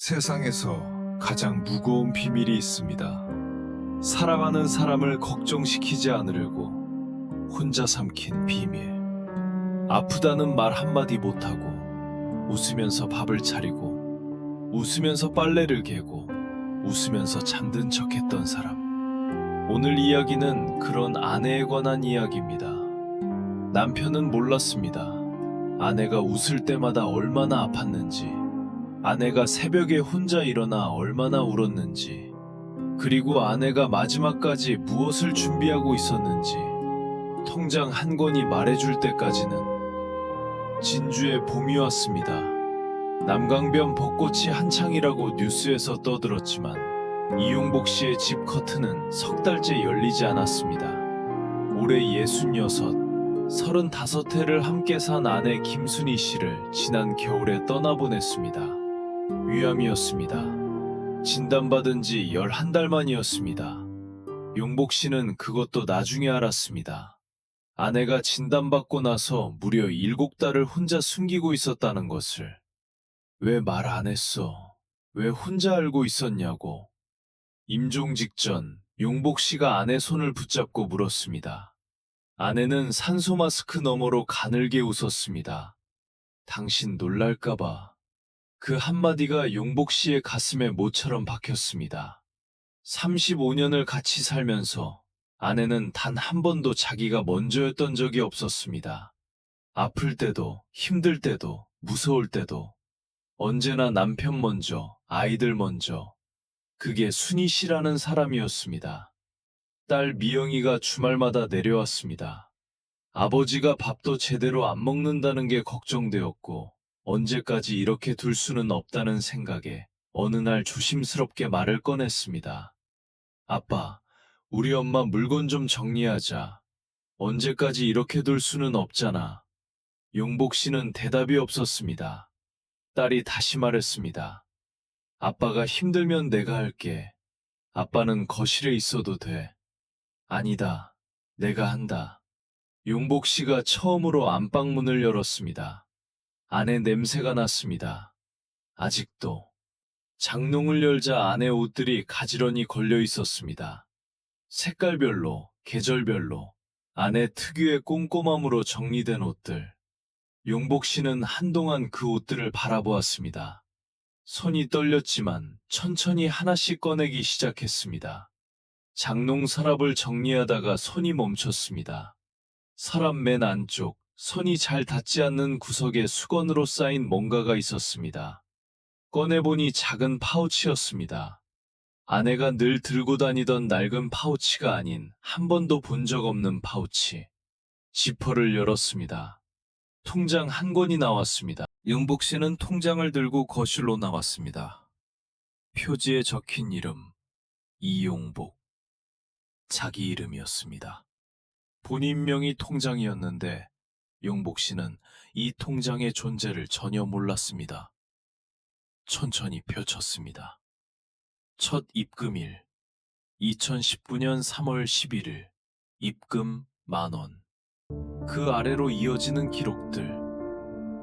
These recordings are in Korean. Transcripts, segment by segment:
세상에서 가장 무거운 비밀이 있습니다. 사랑하는 사람을 걱정시키지 않으려고 혼자 삼킨 비밀. 아프다는 말 한마디 못하고 웃으면서 밥을 차리고 웃으면서 빨래를 개고 웃으면서 잠든 척했던 사람. 오늘 이야기는 그런 아내에 관한 이야기입니다. 남편은 몰랐습니다. 아내가 웃을 때마다 얼마나 아팠는지, 아내가 새벽에 혼자 일어나 얼마나 울었는지, 그리고 아내가 마지막까지 무엇을 준비하고 있었는지 통장 한 권이 말해줄 때까지는. 진주의 봄이 왔습니다. 남강변 벚꽃이 한창이라고 뉴스에서 떠들었지만 이용복 씨의 집 커튼은 석 달째 열리지 않았습니다. 올해 66, 35해를 함께 산 아내 김순희 씨를 지난 겨울에 떠나보냈습니다. 위암이었습니다. 진단받은 지 11달 만이었습니다. 용복 씨는 그것도 나중에 알았습니다. 아내가 진단받고 나서 무려 7달을 혼자 숨기고 있었다는 것을. 왜 말 안 했어? 왜 혼자 알고 있었냐고. 임종 직전 용복 씨가 아내 손을 붙잡고 물었습니다. 아내는 산소 마스크 너머로 가늘게 웃었습니다. 당신 놀랄까봐. 그 한마디가 용복 씨의 가슴에 모처럼 박혔습니다. 35년을 같이 살면서 아내는 단 한 번도 자기가 먼저였던 적이 없었습니다. 아플 때도, 힘들 때도, 무서울 때도 언제나 남편 먼저, 아이들 먼저. 그게 순희 씨라는 사람이었습니다. 딸 미영이가 주말마다 내려왔습니다. 아버지가 밥도 제대로 안 먹는다는 게 걱정되었고 언제까지 이렇게 둘 수는 없다는 생각에 어느 날 조심스럽게 말을 꺼냈습니다. 아빠, 우리 엄마 물건 좀 정리하자. 언제까지 이렇게 둘 수는 없잖아. 용복 씨는 대답이 없었습니다. 딸이 다시 말했습니다. 아빠가 힘들면 내가 할게. 아빠는 거실에 있어도 돼. 아니다. 내가 한다. 용복 씨가 처음으로 안방문을 열었습니다. 안에 냄새가 났습니다. 아직도. 장롱을 열자 안에 옷들이 가지런히 걸려 있었습니다. 색깔별로, 계절별로, 아내 특유의 꼼꼼함으로 정리된 옷들. 용복 씨는 한동안 그 옷들을 바라보았습니다. 손이 떨렸지만 천천히 하나씩 꺼내기 시작했습니다. 장롱 서랍을 정리하다가 손이 멈췄습니다. 서랍 맨 안쪽, 손이 잘 닿지 않는 구석에 수건으로 쌓인 뭔가가 있었습니다. 꺼내보니 작은 파우치였습니다. 아내가 늘 들고 다니던 낡은 파우치가 아닌 한 번도 본 적 없는 파우치. 지퍼를 열었습니다. 통장 한 권이 나왔습니다. 용복 씨는 통장을 들고 거실로 나왔습니다. 표지에 적힌 이름, 이용복. 자기 이름이었습니다. 본인 명의 통장이었는데 용복 씨는 이 통장의 존재를 전혀 몰랐습니다. 천천히 펼쳤습니다. 첫 입금일, 2019년 3월 11일, 입금 10,000원. 그 아래로 이어지는 기록들,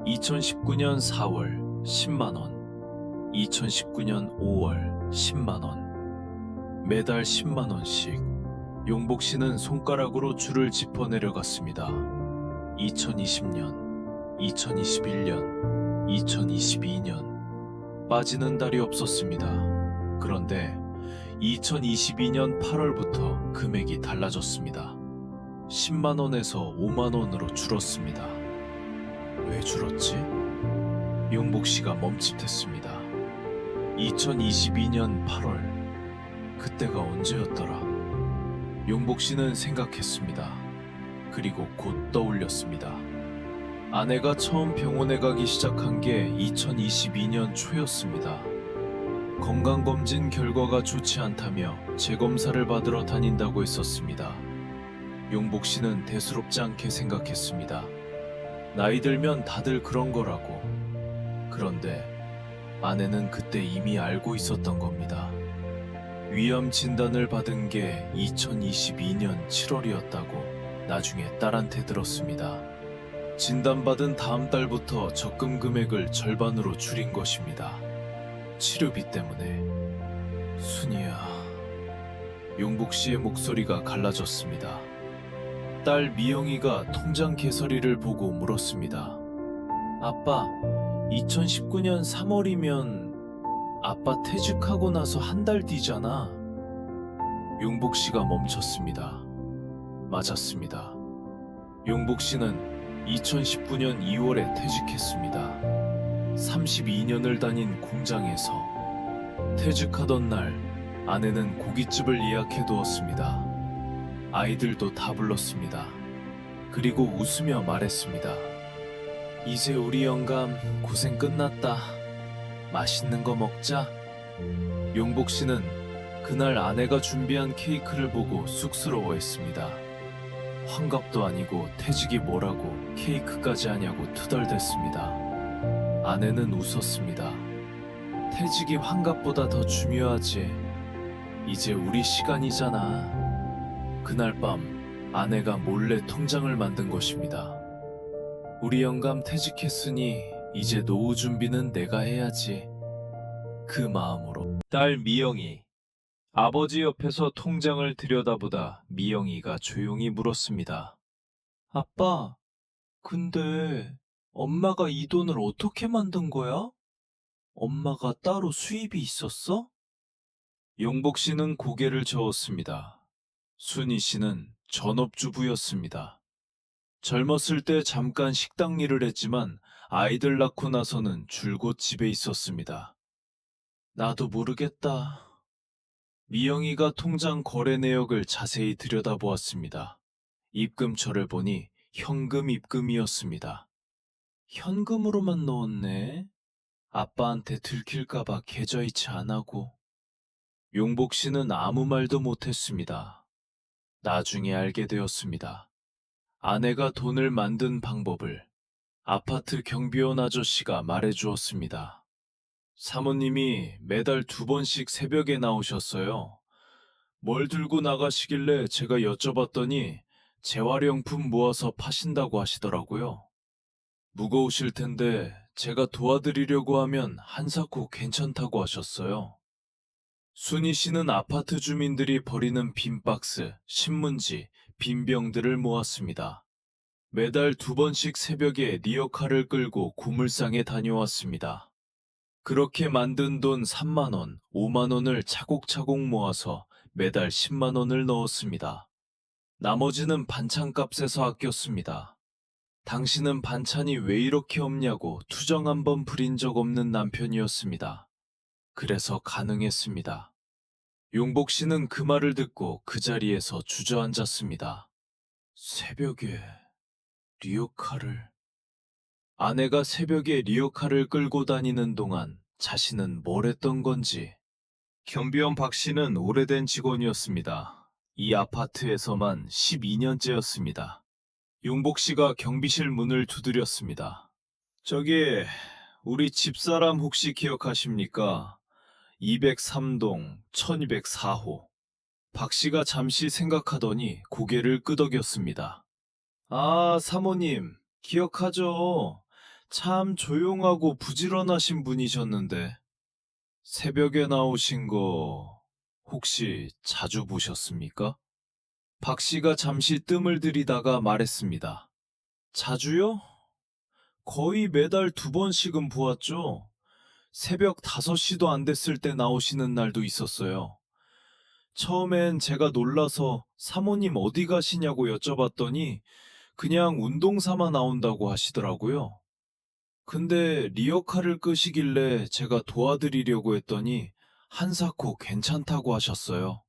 2019년 4월 10만원, 2019년 5월 10만원, 매달 10만원씩 용복 씨는 손가락으로 줄을 짚어 내려갔습니다. 2020년, 2021년, 2022년, 빠지는 달이 없었습니다. 그런데 2022년 8월부터 금액이 달라졌습니다. 10만원에서 5만원으로 줄었습니다. 왜 줄었지? 용복 씨가 멈칫했습니다. 2022년 8월, 그때가 언제였더라? 용복 씨는 생각했습니다. 그리고 곧 떠올렸습니다. 아내가 처음 병원에 가기 시작한 게 2022년 초였습니다. 건강검진 결과가 좋지 않다며 재검사를 받으러 다닌다고 했었습니다. 용복 씨는 대수롭지 않게 생각했습니다. 나이 들면 다들 그런 거라고. 그런데 아내는 그때 이미 알고 있었던 겁니다. 위암 진단을 받은 게 2022년 7월이었다고 나중에 딸한테 들었습니다. 진단받은 다음 달부터 적금 금액을 절반으로 줄인 것입니다. 치료비 때문에. 순이야. 용복 씨의 목소리가 갈라졌습니다. 딸 미영이가 통장 개설일을 보고 물었습니다. 아빠, 2019년 3월이면 아빠 퇴직하고 나서 한 달 뒤잖아. 용복 씨가 멈췄습니다. 맞았습니다. 용복 씨는 2019년 2월에 퇴직했습니다. 32년을 다닌 공장에서. 퇴직하던 날 아내는 고깃집을 예약해 두었습니다. 아이들도 다 불렀습니다. 그리고 웃으며 말했습니다. 이제 우리 영감 고생 끝났다. 맛있는 거 먹자. 용복 씨는 그날 아내가 준비한 케이크를 보고 쑥스러워했습니다. 환갑도 아니고 퇴직이 뭐라고 케이크까지 하냐고 투덜댔습니다. 아내는 웃었습니다. 퇴직이 환갑보다 더 중요하지. 이제 우리 시간이잖아. 그날 밤 아내가 몰래 통장을 만든 것입니다. 우리 영감 퇴직했으니 이제 노후 준비는 내가 해야지. 그 마음으로. 딸 미영이. 아버지 옆에서 통장을 들여다보다 미영이가 조용히 물었습니다. 아빠, 근데 엄마가 이 돈을 어떻게 만든 거야? 엄마가 따로 수입이 있었어? 용복 씨는 고개를 저었습니다. 순희 씨는 전업주부였습니다. 젊었을 때 잠깐 식당 일을 했지만 아이들 낳고 나서는 줄곧 집에 있었습니다. 나도 모르겠다. 미영이가 통장 거래 내역을 자세히 들여다보았습니다. 입금처를 보니 현금 입금이었습니다. 현금으로만 넣었네. 아빠한테 들킬까봐 계좌이체 안 하고. 용복 씨는 아무 말도 못했습니다. 나중에 알게 되었습니다. 아내가 돈을 만든 방법을 아파트 경비원 아저씨가 말해주었습니다. 사모님이 매달 2번씩 새벽에 나오셨어요. 뭘 들고 나가시길래 제가 여쭤봤더니 재활용품 모아서 파신다고 하시더라고요. 무거우실 텐데 제가 도와드리려고 하면 한사코 괜찮다고 하셨어요. 순희 씨는 아파트 주민들이 버리는 빈 박스, 신문지, 빈 병들을 모았습니다. 매달 2번씩 새벽에 리어카를 끌고 고물상에 다녀왔습니다. 그렇게 만든 돈 3만 원, 5만 원을 차곡차곡 모아서 매달 10만 원을 넣었습니다. 나머지는 반찬값에서 아꼈습니다. 당신은 반찬이 왜 이렇게 없냐고 투정 한 번 부린 적 없는 남편이었습니다. 그래서 가능했습니다. 용복 씨는 그 말을 듣고 그 자리에서 주저앉았습니다. 새벽에 리어카를... 아내가 새벽에 리어카를 끌고 다니는 동안 자신은 뭘 했던 건지. 경비원 박 씨는 오래된 직원이었습니다. 이 아파트에서만 12년째였습니다. 용복 씨가 경비실 문을 두드렸습니다. 저기, 우리 집사람 혹시 기억하십니까? 203동 1204호. 박 씨가 잠시 생각하더니 고개를 끄덕였습니다. 아, 사모님, 기억하죠? 참 조용하고 부지런하신 분이셨는데. 새벽에 나오신 거 혹시 자주 보셨습니까? 박 씨가 잠시 뜸을 들이다가 말했습니다. 자주요? 거의 매달 2번씩은 보았죠. 새벽 5시도 안 됐을 때 나오시는 날도 있었어요. 처음엔 제가 놀라서 사모님 어디 가시냐고 여쭤봤더니 그냥 운동 삼아 나온다고 하시더라고요. 근데 리어카를 끄시길래 제가 도와드리려고 했더니 한사코 괜찮다고 하셨어요.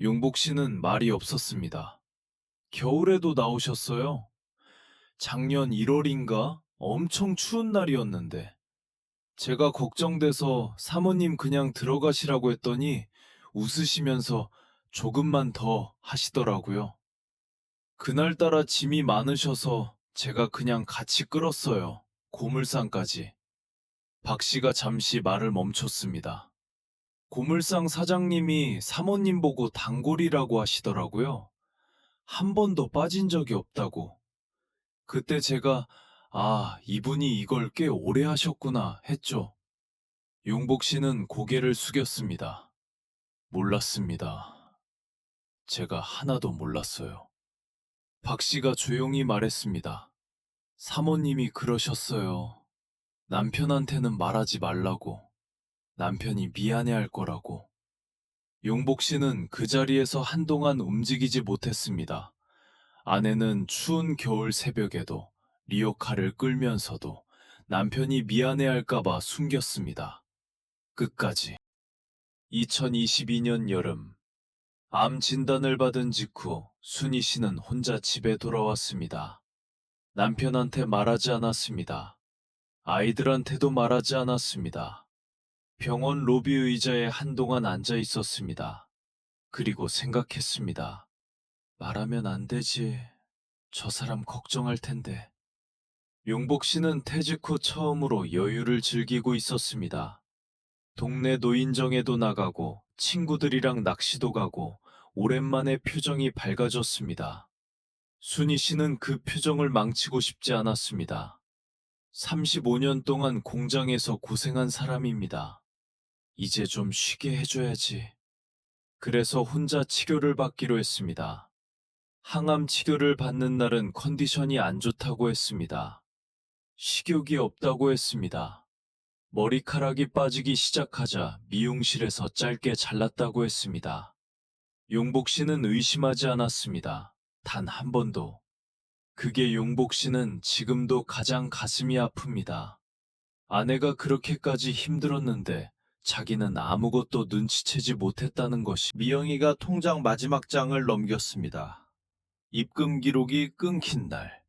용복 씨는 말이 없었습니다. 겨울에도 나오셨어요. 작년 1월인가 엄청 추운 날이었는데 제가 걱정돼서 사모님 그냥 들어가시라고 했더니 웃으시면서 조금만 더 하시더라고요. 그날따라 짐이 많으셔서 제가 그냥 같이 끌었어요. 고물상까지. 박 씨가 잠시 말을 멈췄습니다. 고물상 사장님이 사모님 보고 단골이라고 하시더라고요. 한 번도 빠진 적이 없다고. 그때 제가 이분이 이걸 꽤 오래 하셨구나 했죠. 용복 씨는 고개를 숙였습니다. 몰랐습니다. 제가 하나도 몰랐어요. 박 씨가 조용히 말했습니다. 사모님이 그러셨어요. 남편한테는 말하지 말라고. 남편이 미안해할 거라고. 용복 씨는 그 자리에서 한동안 움직이지 못했습니다. 아내는 추운 겨울 새벽에도 리어카를 끌면서도 남편이 미안해할까봐 숨겼습니다. 끝까지. 2022년 여름, 암 진단을 받은 직후 순희 씨는 혼자 집에 돌아왔습니다. 남편한테 말하지 않았습니다. 아이들한테도 말하지 않았습니다. 병원 로비 의자에 한동안 앉아 있었습니다. 그리고 생각했습니다. 말하면 안 되지. 저 사람 걱정할 텐데. 용복 씨는 퇴직 후 처음으로 여유를 즐기고 있었습니다. 동네 노인정에도 나가고 친구들이랑 낚시도 가고 오랜만에 표정이 밝아졌습니다. 순희 씨는 그 표정을 망치고 싶지 않았습니다. 35년 동안 공장에서 고생한 사람입니다. 이제 좀 쉬게 해줘야지. 그래서 혼자 치료를 받기로 했습니다. 항암 치료를 받는 날은 컨디션이 안 좋다고 했습니다. 식욕이 없다고 했습니다. 머리카락이 빠지기 시작하자 미용실에서 짧게 잘랐다고 했습니다. 용복 씨는 의심하지 않았습니다. 단 한 번도. 그게 용복 씨는 지금도 가장 가슴이 아픕니다. 아내가 그렇게까지 힘들었는데 자기는 아무것도 눈치채지 못했다는 것이. 미영이가 통장 마지막 장을 넘겼습니다. 입금 기록이 끊긴 날.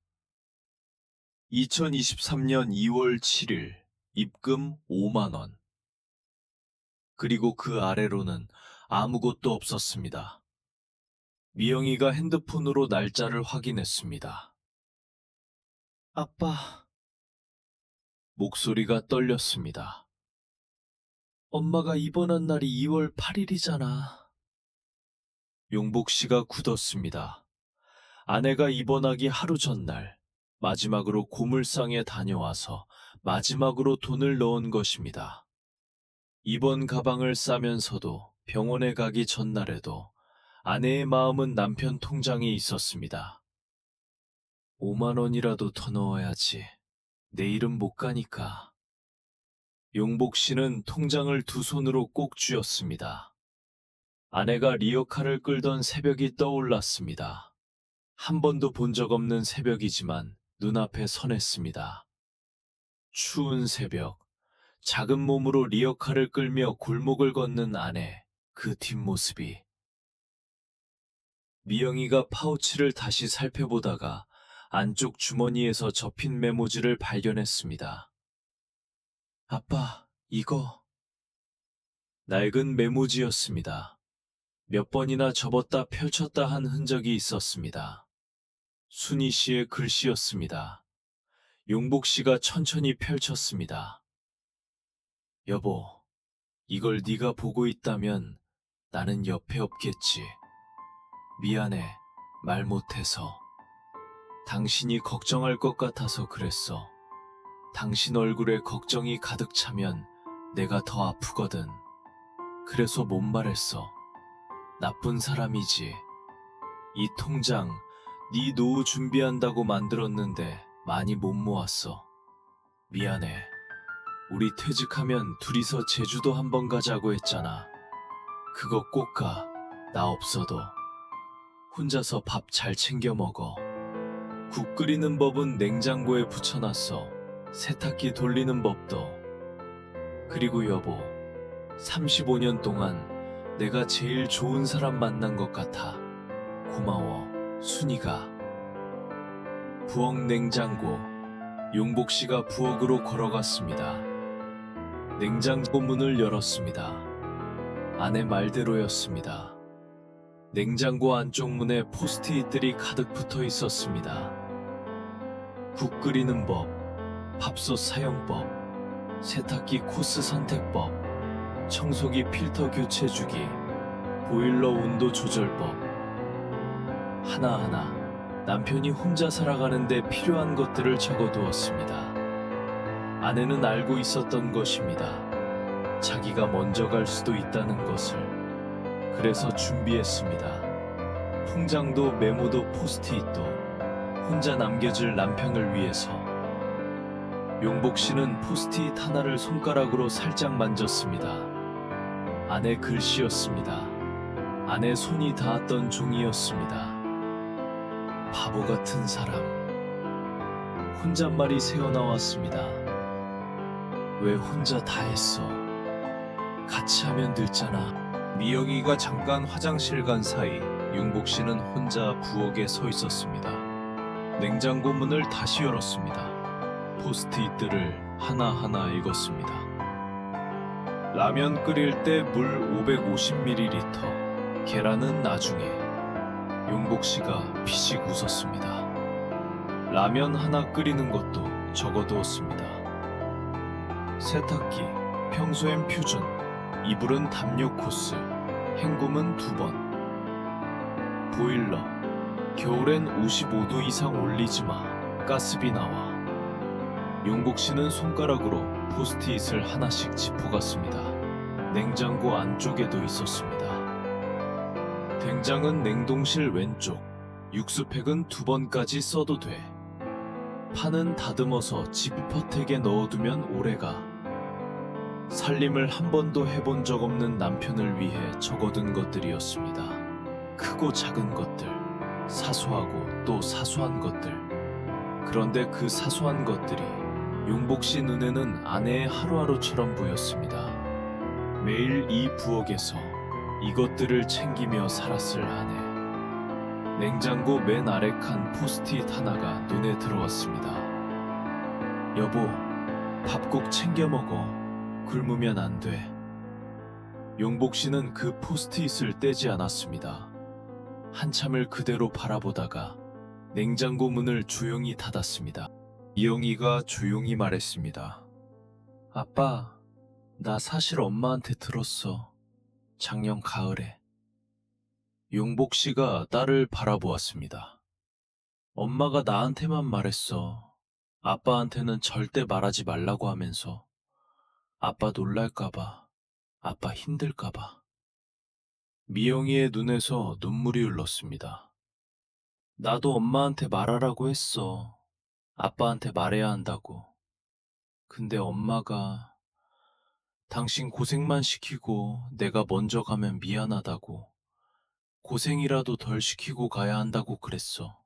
2023년 2월 7일 입금 5만 원. 그리고 그 아래로는 아무것도 없었습니다. 미영이가 핸드폰으로 날짜를 확인했습니다. 아빠. 목소리가 떨렸습니다. 엄마가 입원한 날이 2월 8일이잖아. 용복 씨가 굳었습니다. 아내가 입원하기 하루 전날 마지막으로 고물상에 다녀와서 마지막으로 돈을 넣은 것입니다. 입원 가방을 싸면서도 병원에 가기 전날에도 아내의 마음은 남편 통장에 있었습니다. 5만 원이라도 더 넣어야지. 내일은 못 가니까. 용복 씨는 통장을 두 손으로 꼭 쥐었습니다. 아내가 리어카를 끌던 새벽이 떠올랐습니다. 한 번도 본 적 없는 새벽이지만 눈앞에 선했습니다. 추운 새벽, 작은 몸으로 리어카를 끌며 골목을 걷는 아내, 그 뒷모습이. 미영이가 파우치를 다시 살펴보다가 안쪽 주머니에서 접힌 메모지를 발견했습니다. 아빠, 이거. 낡은 메모지였습니다. 몇 번이나 접었다 펼쳤다 한 흔적이 있었습니다. 순희 씨의 글씨였습니다. 용복 씨가 천천히 펼쳤습니다. 여보, 이걸 네가 보고 있다면 나는 옆에 없겠지. 미안해, 말 못해서. 당신이 걱정할 것 같아서 그랬어. 당신 얼굴에 걱정이 가득 차면 내가 더 아프거든. 그래서 못 말했어. 나쁜 사람이지. 이 통장 네 노후 준비한다고 만들었는데 많이 못 모았어. 미안해. 우리 퇴직하면 둘이서 제주도 한번 가자고 했잖아. 그거 꼭 가. 나 없어도. 혼자서 밥 잘 챙겨 먹어. 국 끓이는 법은 냉장고에 붙여놨어. 세탁기 돌리는 법도. 그리고 여보, 35년 동안 내가 제일 좋은 사람 만난 것 같아. 고마워, 순이가. 부엌 냉장고. 용복 씨가 부엌으로 걸어갔습니다. 냉장고 문을 열었습니다. 아내 말대로였습니다. 냉장고 안쪽 문에 포스트잇들이 가득 붙어 있었습니다. 국 끓이는 법, 밥솥 사용법, 세탁기 코스 선택법, 청소기 필터 교체 주기, 보일러 온도 조절법. 하나하나 남편이 혼자 살아가는데 필요한 것들을 적어두었습니다. 아내는 알고 있었던 것입니다. 자기가 먼저 갈 수도 있다는 것을. 그래서 준비했습니다. 통장도 메모도 포스트잇도 혼자 남겨질 남편을 위해서. 용복 씨는 포스트잇 하나를 손가락으로 살짝 만졌습니다. 안에 글씨였습니다. 안에 손이 닿았던 종이였습니다. 바보 같은 사람. 혼잣말이 새어나왔습니다. 왜 혼자 다 했어? 같이 하면 됐잖아. 미영이가 잠깐 화장실 간 사이 용복 씨는 혼자 부엌에 서 있었습니다. 냉장고 문을 다시 열었습니다. 포스트잇들을 하나하나 읽었습니다. 라면 끓일 때 물 550ml, 계란은 나중에. 용복 씨가 피식 웃었습니다. 라면 하나 끓이는 것도 적어두었습니다. 세탁기, 평소엔 퓨전, 이불은 담요 코스, 헹굼은 2번. 보일러, 겨울엔 55도 이상 올리지 마, 가스비 나와. 용복 씨는 손가락으로 포스트잇을 하나씩 짚어갔습니다. 냉장고 안쪽에도 있었습니다. 된장은 냉동실 왼쪽, 육수팩은 2번까지 써도 돼. 파는 다듬어서 지퍼택에 넣어두면 오래가. 살림을 한 번도 해본 적 없는 남편을 위해 적어둔 것들이었습니다. 크고 작은 것들, 사소하고 또 사소한 것들. 그런데 그 사소한 것들이 용복 씨 눈에는 아내의 하루하루처럼 보였습니다. 매일 이 부엌에서 이것들을 챙기며 살았을 아내. 냉장고 맨 아래 칸 포스트잇 하나가 눈에 들어왔습니다. 여보, 밥 꼭 챙겨 먹어. 굶으면 안 돼. 용복 씨는 그 포스트잇을 떼지 않았습니다. 한참을 그대로 바라보다가 냉장고 문을 조용히 닫았습니다. 이영이가 조용히 말했습니다. 아빠, 나 사실 엄마한테 들었어. 작년 가을에. 용복 씨가 딸을 바라보았습니다. 엄마가 나한테만 말했어. 아빠한테는 절대 말하지 말라고 하면서. 아빠 놀랄까봐, 아빠 힘들까봐. 미영이의 눈에서 눈물이 흘렀습니다. 나도 엄마한테 말하라고 했어. 아빠한테 말해야 한다고. 근데 엄마가 당신 고생만 시키고 내가 먼저 가면 미안하다고, 고생이라도 덜 시키고 가야 한다고 그랬어.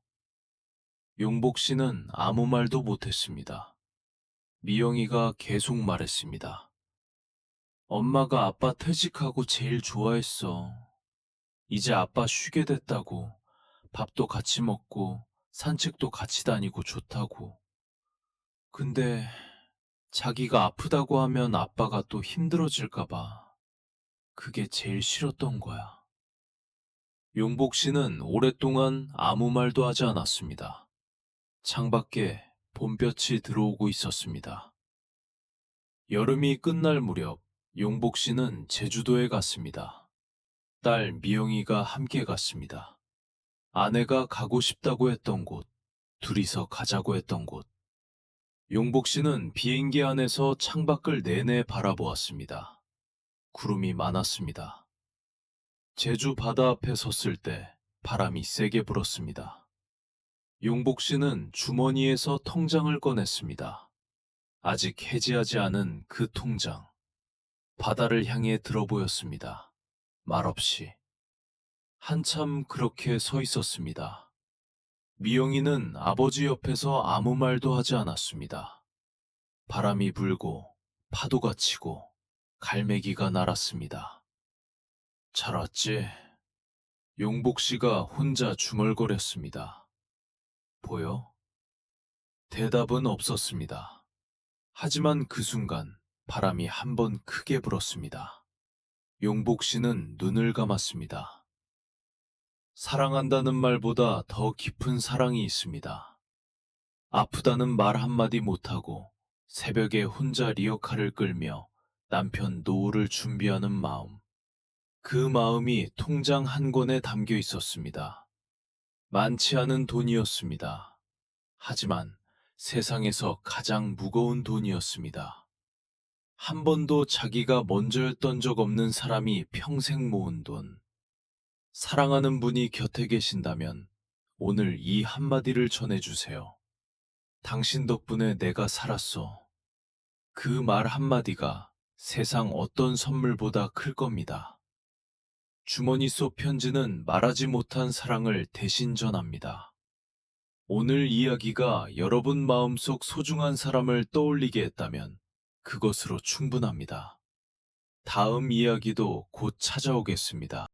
용복 씨는 아무 말도 못했습니다. 미영이가 계속 말했습니다. 엄마가 아빠 퇴직하고 제일 좋아했어. 이제 아빠 쉬게 됐다고, 밥도 같이 먹고 산책도 같이 다니고 좋다고. 근데 자기가 아프다고 하면 아빠가 또 힘들어질까봐 그게 제일 싫었던 거야. 용복 씨는 오랫동안 아무 말도 하지 않았습니다. 창밖에 봄볕이 들어오고 있었습니다. 여름이 끝날 무렵 용복 씨는 제주도에 갔습니다. 딸 미영이가 함께 갔습니다. 아내가 가고 싶다고 했던 곳, 둘이서 가자고 했던 곳. 용복 씨는 비행기 안에서 창밖을 내내 바라보았습니다. 구름이 많았습니다. 제주 바다 앞에 섰을 때 바람이 세게 불었습니다. 용복 씨는 주머니에서 통장을 꺼냈습니다. 아직 해지하지 않은 그 통장. 바다를 향해 들어 보였습니다. 말없이. 한참 그렇게 서 있었습니다. 미영이는 아버지 옆에서 아무 말도 하지 않았습니다. 바람이 불고 파도가 치고 갈매기가 날았습니다. 잘 왔지? 용복 씨가 혼자 중얼거렸습니다. 보여? 대답은 없었습니다. 하지만 그 순간 바람이 한 번 크게 불었습니다. 용복 씨는 눈을 감았습니다. 사랑한다는 말보다 더 깊은 사랑이 있습니다. 아프다는 말 한마디 못하고 새벽에 혼자 리어카를 끌며 남편 노후를 준비하는 마음. 그 마음이 통장 한 권에 담겨 있었습니다. 많지 않은 돈이었습니다. 하지만 세상에서 가장 무거운 돈이었습니다. 한 번도 자기가 먼저였던 적 없는 사람이 평생 모은 돈. 사랑하는 분이 곁에 계신다면 오늘 이 한마디를 전해주세요. 당신 덕분에 내가 살았어. 그 말 한마디가 세상 어떤 선물보다 클 겁니다. 주머니 속 편지는 말하지 못한 사랑을 대신 전합니다. 오늘 이야기가 여러분 마음속 소중한 사람을 떠올리게 했다면 그것으로 충분합니다. 다음 이야기도 곧 찾아오겠습니다.